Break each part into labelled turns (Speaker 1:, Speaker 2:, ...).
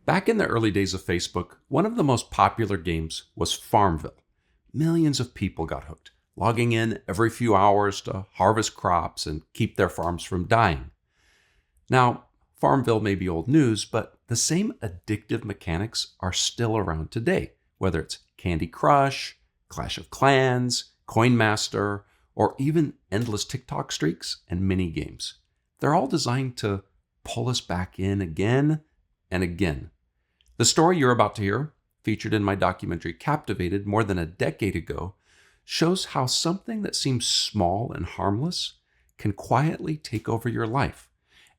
Speaker 1: Back in the early days of Facebook, one of the most popular games was FarmVille. Millions of people got hooked, logging in every few hours to harvest crops and keep their farms from dying. Now, FarmVille may be old news, but the same addictive mechanics are still around today, whether it's Candy Crush, Clash of Clans, Coin Master, or even endless TikTok streaks and mini games. They're all designed to pull us back in again and again. The story you're about to hear, featured in my documentary Captivated more than a decade ago, shows how something that seems small and harmless can quietly take over your life,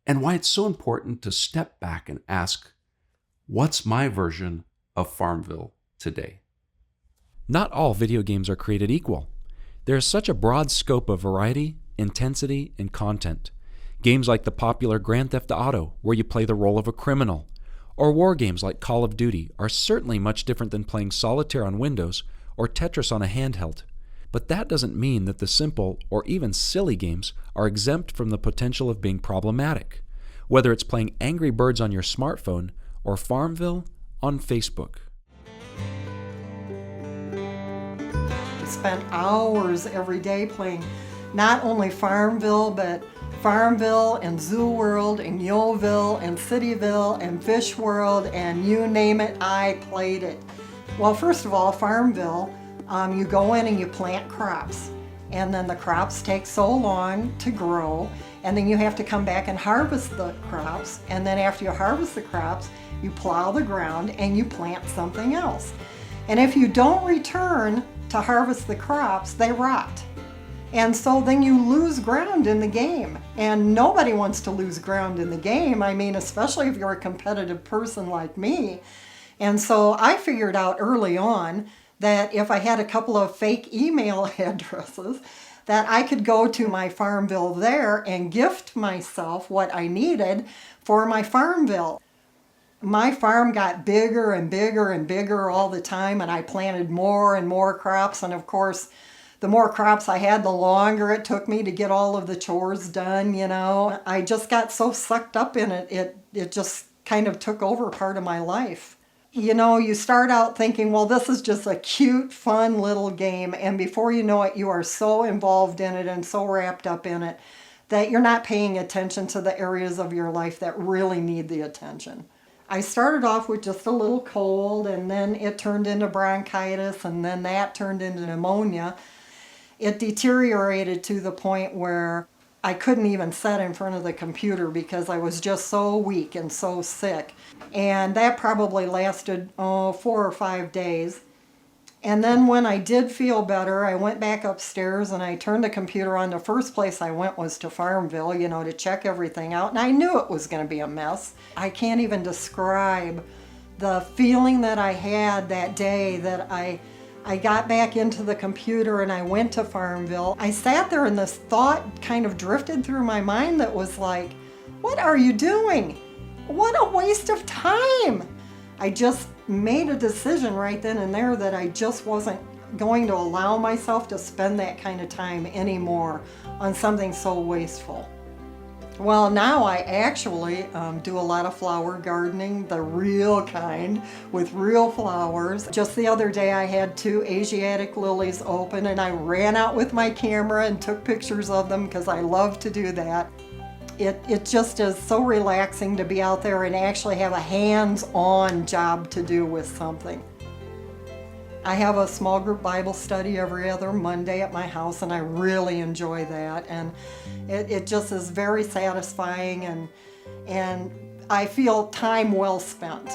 Speaker 1: and why it's so important to step back and ask, what's my version of FarmVille today? Not all video games are created equal. There is such a broad scope of variety, intensity, and content. Games like the popular Grand Theft Auto, where you play the role of a criminal, or war games like Call of Duty are certainly much different than playing solitaire on Windows or Tetris on a handheld. But that doesn't mean that the simple or even silly games are exempt from the potential of being problematic, whether it's playing Angry Birds on your smartphone or FarmVille on Facebook.
Speaker 2: I spent hours every day playing not only FarmVille, but FarmVille and Zoo World and Yoville and Cityville and Fish World and you name it, I played it. Well, first of all, FarmVille, you go in and you plant crops, and then the crops take so long to grow, and then you have to come back and harvest the crops, and then after you harvest the crops, you plow the ground and you plant something else. And if you don't return to harvest the crops, they rot. And so then you lose ground in the game. And nobody wants to lose ground in the game. I mean, especially if you're a competitive person like me. And so I figured out early on that if I had a couple of fake email addresses, that I could go to my FarmVille there and gift myself what I needed for my FarmVille. My farm got bigger and bigger and bigger all the time, and I planted more and more crops. And of course, the more crops I had, the longer it took me to get all of the chores done, you know. I just got so sucked up in it, it just kind of took over part of my life. You know, you start out thinking, well, this is just a cute, fun little game, and before you know it, you are so involved in it and so wrapped up in it that you're not paying attention to the areas of your life that really need the attention. I started off with just a little cold, and then it turned into bronchitis, and then that turned into pneumonia. It deteriorated to the point where I couldn't even sit in front of the computer because I was just so weak and so sick. And that probably lasted 4 or 5 days. And then when I did feel better, I went back upstairs and I turned the computer on. The first place I went was to FarmVille, you know, to check everything out. And I knew it was going to be a mess. I can't even describe the feeling that I had that day that I got back into the computer and I went to FarmVille. I sat there and this thought kind of drifted through my mind that was like, what are you doing? What a waste of time. I just made a decision right then and there that I just wasn't going to allow myself to spend that kind of time anymore on something so wasteful. Well, now I actually do a lot of flower gardening, the real kind, with real flowers. Just the other day I had 2 Asiatic lilies open and I ran out with my camera and took pictures of them because I love to do that. It just is so relaxing to be out there and actually have a hands-on job to do with something. I have a small group Bible study every other Monday at my house, and I really enjoy that. And it just is very satisfying, and I feel time well spent.